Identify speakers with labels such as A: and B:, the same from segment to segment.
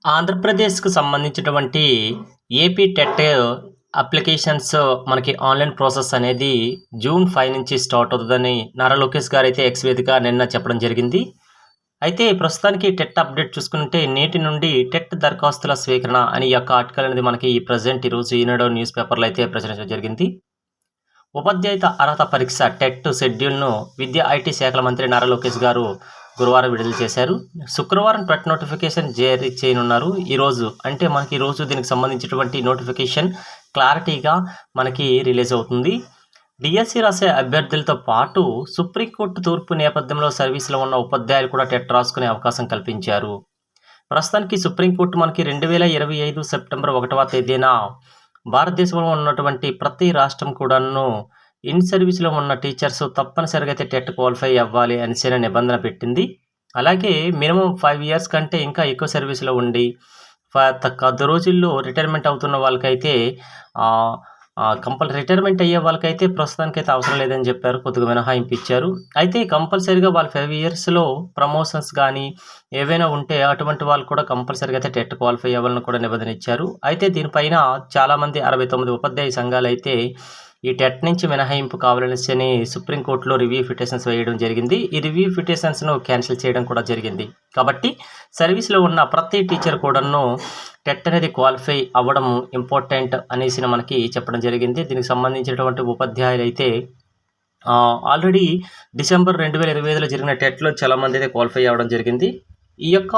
A: ఆంధ్రప్రదేశ్‌కు సంబంధించినటువంటి AP TET applications మనకి ఆన్‌లైన్ ప్రాసెస్ అనేది జూన్ 5 నుంచి స్టార్ట్ అవుతదని నారా లోకేష్ గారైతే ఎక్స్ వేదికగా నిన్న చెప్పడం జరిగింది. అయితే ప్రస్తుతానికి టెట్ అప్డేట్ చూసుకుంటే నేటి నుండి టెట్ దరఖాస్తుల స్వీకరణ అని ఈ యొక్క ఆర్టికల్ అనేది మనకి ఈరోజు ఈనాడు న్యూస్ పేపర్‌లో అయితే ప్రచురించడం జరిగింది. ఉపాధ్యాయుత అర్హత పరీక్ష టెట్ షెడ్యూల్‌ను విద్యా, ఐటీ శాఖల మంత్రి నారా లోకేష్ గారు గురువారం విడుదల చేశారు. శుక్రవారం టెట్ నోటిఫికేషన్ జారీ చేయనున్నారు. ఈరోజు దీనికి సంబంధించినటువంటి నోటిఫికేషన్ క్లారిటీగా మనకి రిలీజ్ అవుతుంది. డిఎస్సి రాసే అభ్యర్థులతో పాటు సుప్రీంకోర్టు తీర్పు నేపథ్యంలో సర్వీసులో ఉన్న ఉపాధ్యాయులు కూడా టెట్ రాసుకునే అవకాశం కల్పించారు. ప్రస్తుతానికి సుప్రీంకోర్టు మనకి 2025 సెప్టెంబర్ 1వ తేదీన భారతదేశంలో ఉన్నటువంటి ప్రతి రాష్ట్రం కూడాను ఇన్ సర్వీస్‌లో ఉన్న టీచర్స్ తప్పనిసరిగా అయితే టెట్ క్వాలిఫై అవ్వాలి అనేసి నిబంధన పెట్టింది. అలాగే మినిమమ్ 5 ఇయర్స్ కంటే ఇంకా ఎక్కువ సర్వీస్‌లో ఉండి కొద్ది రోజుల్లో రిటైర్మెంట్ అవుతున్న వాళ్ళకైతే ఆహ్, రిటైర్మెంట్ అయ్యే వాళ్ళకైతే ప్రస్తుతానికైతే అవసరం లేదని చెప్పారు. కొద్దిగా మినహాయింపు ఇచ్చారు. అయితే కంపల్సరీగా వాళ్ళు 5 ఇయర్స్‌లో ప్రమోషన్స్ గానీ ఏవైనా ఉంటే అటువంటి వాళ్ళు కూడా కంపల్సరీగా అయితే టెట్ క్వాలిఫై అవ్వాలని కూడా నిబంధన ఇచ్చారు. అయితే దీనిపైన చాలామంది 69 ఉపాధ్యాయ సంఘాలైతే ఈ టెట్ నుంచి మినహాయింపు కావాలనేసని సుప్రీంకోర్టులో రివ్యూ పిటిషన్స్ వేయడం జరిగింది. ఈ రివ్యూ పిటిషన్స్‌ను క్యాన్సిల్ చేయడం కూడా జరిగింది. కాబట్టి సర్వీస్‌లో ఉన్న ప్రతి టీచర్ కూడాను టెట్ అనేది క్వాలిఫై అవ్వడం ఇంపార్టెంట్ అనేసి మనకి చెప్పడం జరిగింది. దీనికి సంబంధించినటువంటి ఉపాధ్యాయులైతే ఆల్రెడీ డిసెంబర్ 2025లో జరిగిన టెట్‌లో చాలామంది అయితే క్వాలిఫై అవ్వడం జరిగింది. ఈ యొక్క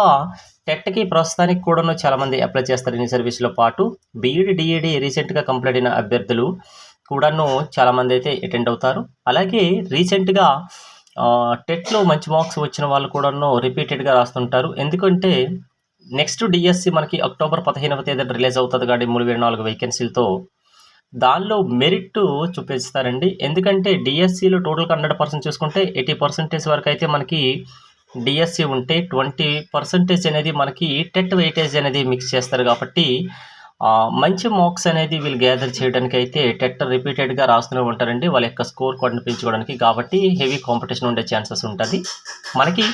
A: టెట్‌కి ప్రస్తుతానికి కూడాను చాలామంది అప్లై చేస్తారు. ఇన్ సర్వీస్‌లో పాటు బీఈడీ, డీఈడీ రీసెంట్‌గా కంప్లీట్ అయిన అభ్యర్థులు కూడాను చాలామంది అయితే అటెండ్ అవుతారు. అలాగే రీసెంట్‌గా టెట్‌లో మంచి మార్క్స్ వచ్చిన వాళ్ళు కూడాను రిపీటెడ్‌గా రాస్తుంటారు. ఎందుకంటే నెక్స్ట్ డిఎస్సి మనకి అక్టోబర్ 15వ తేదీన రిలీజ్ అవుతుంది కాబట్టి 324 వేకెన్సీలతో దానిలో మెరిట్ చూపిస్తారండి. ఎందుకంటే డిఎస్సిలో టోటల్‌గా 100% చూసుకుంటే 80% వరకు అయితే మనకి డిఎస్సి ఉంటే 20% అనేది మనకి టెట్ వెయిటేజ్ అనేది మిక్స్ చేస్తారు కాబట్టి మంచి మార్క్స్ అనేది వీళ్ళు గ్యాదర్ చేయడానికి అయితే టెట్ రిపీటెడ్‌గా రాస్తూనే ఉంటారండి. వాళ్ళ యొక్క స్కోర్ కూడా పెంచుకోవడానికి. కాబట్టి హెవీ కాంపిటీషన్ ఉండే ఛాన్సెస్ ఉంటది. మనకి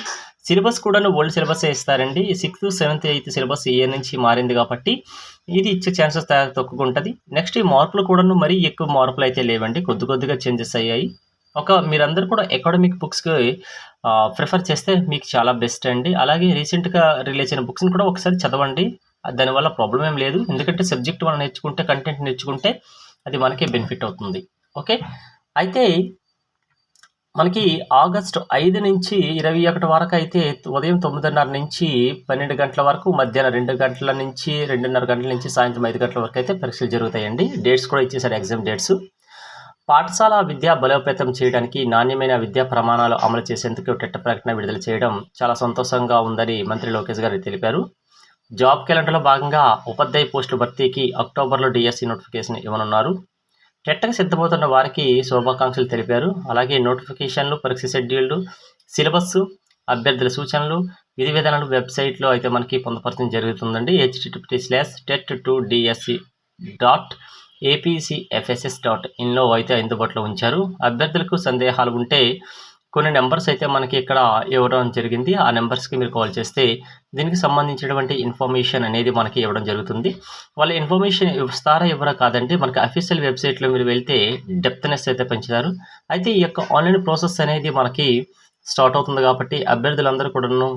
A: సిలబస్ కూడాను ఓల్డ్ సిలబసే ఇస్తారండి. 6థ్, 7థ్, 8థ్ సిలబస్ ఈ ఇయర్ నుంచి మారింది కాబట్టి ఇది ఇచ్చే ఛాన్సెస్ తక్కువగా ఉంటది. నెక్స్ట్ ఈ మార్పులు కూడాను మరీ ఎక్కువ మార్పులు అయితే లేవండి. కొద్దిగా చేంజెస్ అయ్యాయి. మీరందరూ కూడా అకాడమిక్ బుక్స్‌కి ప్రిఫర్ చేస్తే మీకు చాలా బెస్ట్ అండి. అలాగే రీసెంట్‌గా రిలీజ్ అయిన బుక్స్‌ని కూడా ఒకసారి చదవండి. దానివల్ల ప్రాబ్లమ్ ఏం లేదు. ఎందుకంటే సబ్జెక్ట్ మనం నేర్చుకుంటే, కంటెంట్ నేర్చుకుంటే అది మనకే బెనిఫిట్ అవుతుంది. ఓకే. అయితే మనకి ఆగస్టు 5 నుంచి 21 వరకు అయితే ఉదయం 9:30 నుంచి 12 గంటల వరకు, మధ్యాహ్నం 2 గంటల నుంచి 2:30 గంటల నుంచి సాయంత్రం 5 గంటల వరకు అయితే పరీక్షలు జరుగుతాయండి. డేట్స్ కూడా ఇచ్చేసారు, ఎగ్జామ్ డేట్స్. పాఠశాల విద్య బలోపేతం చేయడానికి నాణ్యమైన విద్యా ప్రమాణాలు అమలు చేసేందుకు టెట్ ప్రకటన విడుదల చేయడం చాలా సంతోషంగా ఉందని మంత్రి లోకేష్ గారు తెలిపారు. జాబ్ క్యాలెండర్లో భాగంగా ఉపాధ్యాయ పోస్టుల భర్తీకి అక్టోబర్లో డిఎస్సి నోటిఫికేషన్ ఇవ్వనున్నారు. టెట్‌కి సిద్ధమవుతున్న వారికి శుభాకాంక్షలు తెలిపారు. అలాగే నోటిఫికేషన్లు, పరీక్ష షెడ్యూల్లు, సిలబస్సు, అభ్యర్థుల సూచనలు, విధి విధానాలు వెబ్సైట్లో అయితే మనకి పొందుపరచడం జరుగుతుందండి. https://tet2dsc.apcfss.inలో అయితే అందుబాటులో ఉంచారు. అభ్యర్థులకు సందేహాలు ఉంటే కొన్ని నెంబర్స్ అయితే మనకి ఇక్కడ ఇవ్వడం జరిగింది. ఆ నెంబర్స్‌కి మీరు కాల్ చేస్తే దీనికి సంబంధించినటువంటి ఇన్ఫర్మేషన్ అనేది మనకి ఇవ్వడం జరుగుతుంది. వాళ్ళు ఇన్ఫర్మేషన్ ఇస్తారా ఇవ్వరా కాదండి. మనకి అఫీషియల్ వెబ్సైట్‌లో మీరు వెళ్తే డెప్త్‌నెస్ అయితే పెంచుతారు. అయితే ఈ యొక్క ఆన్‌లైన్ ప్రాసెస్ అనేది మనకి స్టార్ట్ అవుతుంది కాబట్టి అభ్యర్థులందరూ కూడాను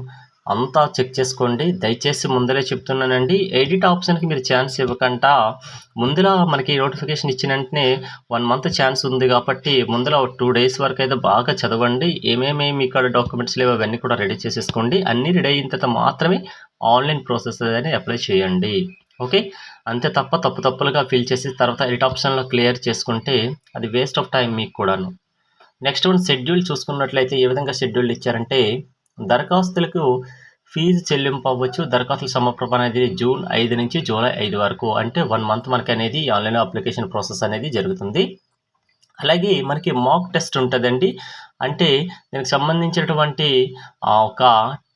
A: అంతా చెక్ చేసుకోండి. దయచేసి ముందరే చెప్తున్నానండి. ఎడిట్ ఆప్షన్‌కి మీరు ఛాన్స్ ఇవ్వకుండా ముందులా మనకి నోటిఫికేషన్ ఇచ్చిన వెంటనే 1 మంత్ ఛాన్స్ ఉంది కాబట్టి ముందుల 2 డేస్ వరకు అయితే బాగా చదవండి. ఏమేమి ఇక్కడ డాక్యుమెంట్స్ లేవో అవన్నీ కూడా రెడీ చేసేసుకోండి. అన్నీ రెడీ అయిన తర్వాత మాత్రమే ఆన్‌లైన్ ప్రాసెస్ అనేది అప్లై చేయండి. ఓకే. అంతే తప్ప తప్పులుగా ఫిల్ చేసి తర్వాత ఎడిట్ ఆప్షన్‌లో క్లియర్ చేసుకుంటే అది వేస్ట్ ఆఫ్ టైం మీకు కూడాను. నెక్స్ట్ షెడ్యూల్ చూసుకున్నట్లయితే ఏ విధంగా షెడ్యూల్ ఇచ్చారంటే దరఖాస్తులకు ఫీజు చెల్లింపు అవ్వచ్చు. దరఖాస్తుల సమర్పణ అనేది జూన్ 5 నుంచి జూలై 5 వరకు, అంటే 1 మంత్ మనకి అనేది ఆన్లైన్ అప్లికేషన్ ప్రాసెస్ అనేది జరుగుతుంది. అలాగే మనకి మాక్ టెస్ట్ ఉంటుందండి. అంటే దీనికి సంబంధించినటువంటి ఒక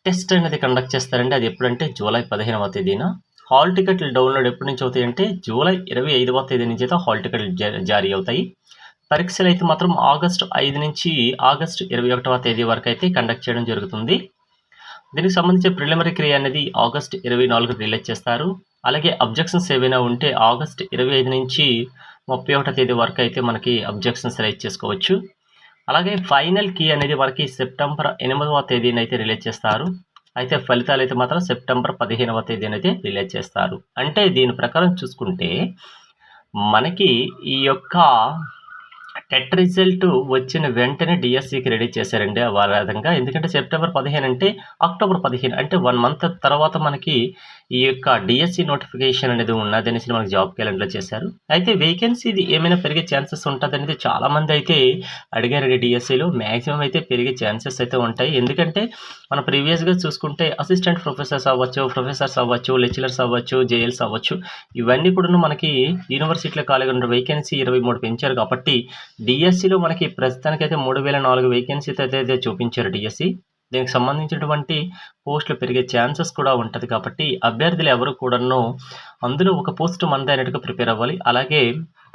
A: టెస్ట్ అనేది కండక్ట్ చేస్తారండి. అది ఎప్పుడంటే జూలై 15వ తేదీన. హాల్ టికెట్లు డౌన్లోడ్ ఎప్పటి నుంచి అవుతాయంటే జూలై 25వ తేదీ నుంచి అయితే హాల్ టికెట్లు జారీ అవుతాయి. పరీక్షలు అయితే మాత్రం ఆగస్టు 5 నుంచి ఆగస్టు 21వ తేదీ వరకు అయితే కండక్ట్ చేయడం జరుగుతుంది. దీనికి సంబంధించి ప్రిలిమినరీ క్రియ అనేది ఆగస్ట్ 24 రిలీజ్ చేస్తారు. అలాగే అబ్జెక్షన్స్ ఏవైనా ఉంటే ఆగస్ట్ 25 నుంచి 31 తేదీ వరకు అయితే మనకి అబ్జెక్షన్స్ రైజ్ చేసుకోవచ్చు. అలాగే ఫైనల్ కీ అనేది మనకి సెప్టెంబర్ 8వ తేదీనైతే రిలీజ్ చేస్తారు. అయితే ఫలితాలైతే మాత్రం సెప్టెంబర్ 15వ తేదీనైతే రిలీజ్ చేస్తారు. అంటే దీని ప్రకారం చూసుకుంటే మనకి ఈ యొక్క టెట్ రిజల్ట్ వచ్చిన వెంటనే డిఎస్సికి రెడీ చేశారండి ఆ విధంగా. ఎందుకంటే సెప్టెంబర్ 15 అంటే అక్టోబర్ 15 అంటే 1 మంత్ తర్వాత మనకి ఈ యొక్క డిఎస్సి నోటిఫికేషన్ అనేది ఉన్నదనేసి మనకి జాబ్ క్యాలెండర్లో చేశారు. అయితే వేకెన్సీది ఏమైనా పెరిగే ఛాన్సెస్ ఉంటుందనేది చాలామంది అయితే అడిగారండి. డిఎస్సిలో మ్యాక్సిమం అయితే పెరిగే ఛాన్సెస్ అయితే ఉంటాయి. ఎందుకంటే మనం ప్రీవియస్గా చూసుకుంటే అసిస్టెంట్ ప్రొఫెసర్స్ అవ్వచ్చు, లెక్చరర్స్ అవ్వచ్చు, జేఎల్స్ అవ్వచ్చు, ఇవన్నీ కూడా మనకి యూనివర్సిటీలో ఖాళీగా ఉన్న వేకెన్సీ 23 పెంచారు. కాబట్టి డిఎస్సిలో మనకి ప్రస్తుతానికైతే 3004 వేకెన్సీతో అయితే చూపించారు డిఎస్సి. దీనికి సంబంధించినటువంటి పోస్టులు పెరిగే ఛాన్సెస్ కూడా ఉంటుంది. కాబట్టి అభ్యర్థులు ఎవరు కూడాను అందులో ఒక పోస్ట్ మనది అయినట్టుగా ప్రిపేర్ అవ్వాలి. అలాగే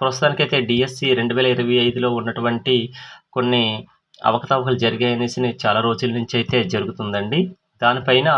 A: ప్రస్తుతానికైతే డిఎస్సి 2025లో ఉన్నటువంటి కొన్ని అవకతవకలు జరిగాయనేసి చాలా రోజుల నుంచి అయితే జరుగుతుందండి. దానిపైన